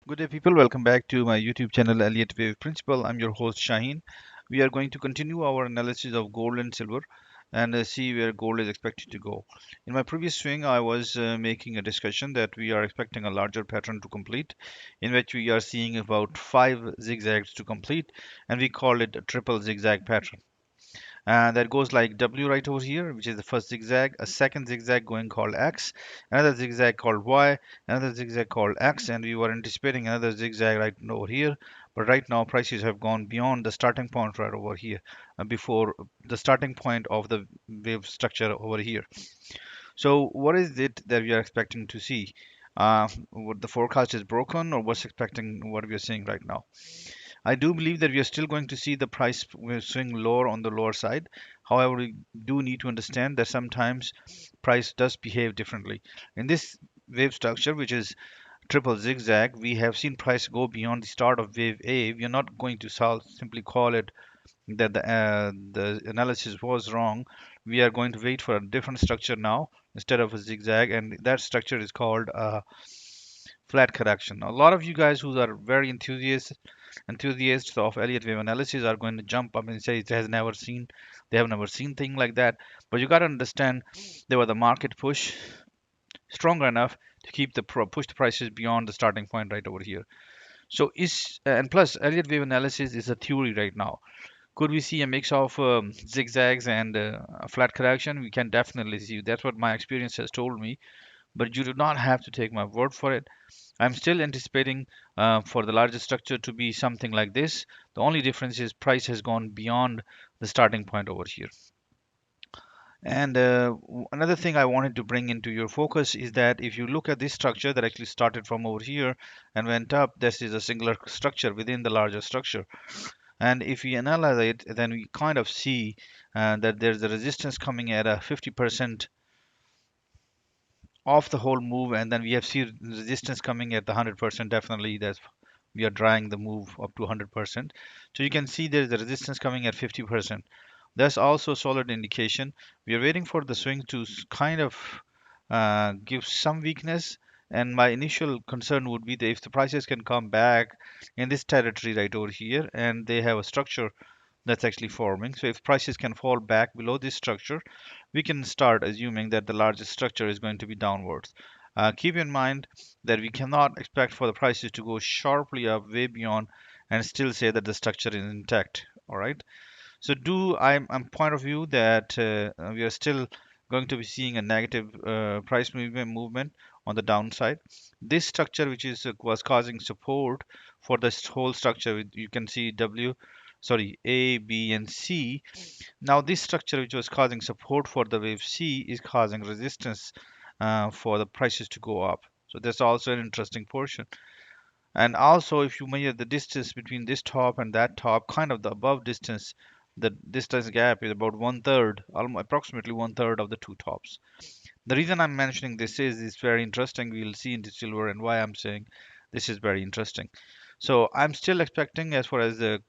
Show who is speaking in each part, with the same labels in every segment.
Speaker 1: Good day, people. Welcome back to my YouTube channel, Elliott Wave Principle. I'm your host, Shaheen. We are going to continue our analysis of gold and silver and see where gold is expected to go. In my previous swing, I was making a discussion that we are expecting a larger pattern to complete, in which we are seeing about five zigzags to complete, and we call it a triple zigzag pattern. And that goes like W right over here, which is the first zigzag, a second zigzag going called X, another zigzag called Y, another zigzag called X, and we were anticipating another zigzag right over here. But right now prices have gone beyond the starting point right over here, before the starting point of the wave structure over here. So what is it that we are expecting to see? What the forecast is broken, or what's expecting what we are seeing right now? I do believe that we are still going to see the price will swing lower on the lower side. However, we do need to understand that sometimes price does behave differently. In this wave structure, which is triple zigzag, we have seen price go beyond the start of wave A. We are not going to simply call it that the analysis was wrong. We are going to wait for a different structure now instead of a zigzag, and that structure is called flat correction. A lot of you guys who are very enthusiasts of Elliott wave analysis are going to jump up and say it has never seen they have never seen thing like that. But you got to understand there was the market push strong enough to keep push the prices beyond the starting point right over here. So is and plus Elliott wave analysis is a theory right now. Could we see a mix of zigzags and a flat correction? We can definitely see. That's what my experience has told me. But you do not have to take my word for it. I'm still anticipating for the larger structure to be something like this. The only difference is price has gone beyond the starting point over here. And another thing I wanted to bring into your focus is that if you look at this structure that actually started from over here and went up, this is a singular structure within the larger structure. And if we analyze it, then we kind of see that there's a resistance coming at a 50% of the whole move, and then we have seen resistance coming at the 100%. Definitely that's we are drawing the move up to 100%. So you can see there's a resistance coming at 50%. That's also a solid indication. We are waiting for the swing to kind of give some weakness, and my initial concern would be that if the prices can come back in this territory right over here and they have a structure that's actually forming. So if prices can fall back below this structure, we can start assuming that the largest structure is going to be downwards. Keep in mind that we cannot expect for the prices to go sharply up way beyond and still say that the structure is intact. All right. So I'm point of view that we are still going to be seeing a negative price movement on the downside. This structure, which is was causing support for this whole structure, you can see A, B, and C. Now this structure, which was causing support for the wave C, is causing resistance for the prices to go up. So that's also an interesting portion. And also, if you measure the distance between this top and that top, kind of the above distance, the distance gap is about one third, almost approximately one third of the two tops. The reason I'm mentioning this is it's very interesting. We'll see in the silver and why I'm saying this is very interesting. So I'm still expecting, as far as the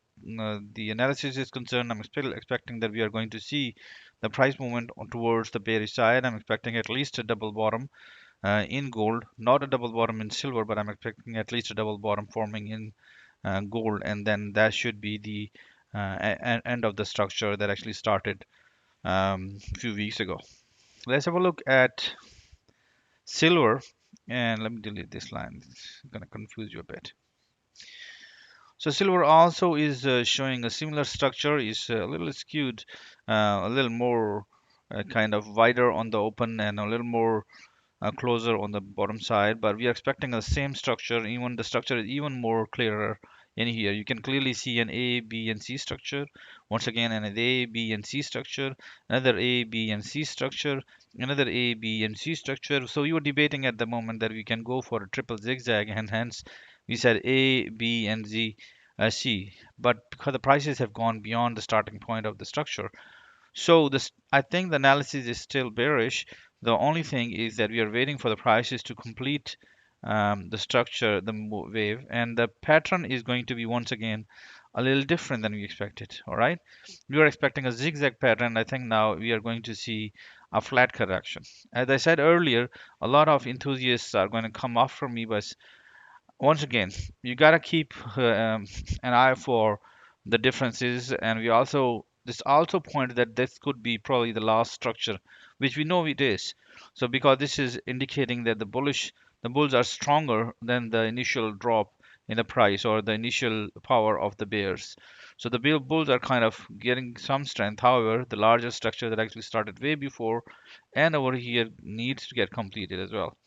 Speaker 1: analysis is concerned, I'm still expecting that we are going to see the price movement towards the bearish side. I'm expecting at least a double bottom in gold, not a double bottom in silver, but I'm expecting at least a double bottom forming in gold, and then that should be the end of the structure that actually started a few weeks ago. Let's have a look at silver, and let me delete this line. It's going to confuse you a bit. So silver also is showing a similar structure, is a little skewed, a little more kind of wider on the open and a little more closer on the bottom side, but we are expecting the same structure. Even the structure is even more clearer in here. You can clearly see an A, B, and C structure. Once again, an A, B, and C structure, another A, B, and C structure, another A, B, and C structure. So we were debating at the moment that we can go for a triple zigzag, and hence we said A, B, and C. But because the prices have gone beyond the starting point of the structure, so this, I think the analysis is still bearish. The only thing is that we are waiting for the prices to complete the structure, the wave, and the pattern is going to be once again a little different than we expected. All right, we were expecting a zigzag pattern. I think now we are going to see a flat correction. As I said earlier, a lot of enthusiasts are going to come after me, but once again, you gotta keep an eye for the differences, and we also this also point that this could be probably the last structure, which we know it is. So because this is indicating that the bulls are stronger than the initial drop in the price or the initial power of the bears. So the bulls are kind of getting some strength. However, the larger structure that actually started way before and over here needs to get completed as well.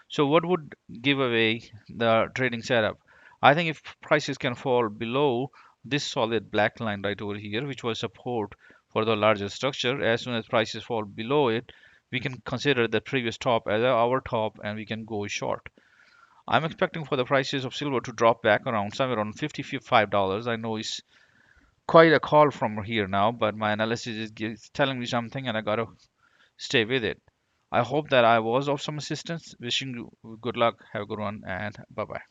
Speaker 1: So what would give away the trading setup? I think if prices can fall below this solid black line right over here, which was support for the larger structure, as soon as prices fall below it, we can consider the previous top as our top and we can go short. I'm expecting for the prices of silver to drop back around somewhere around $55. I know it's quite a call from here now, but my analysis is telling me something and I gotta stay with it. I hope that I was of some assistance. Wishing you good luck. Have a good one and bye bye.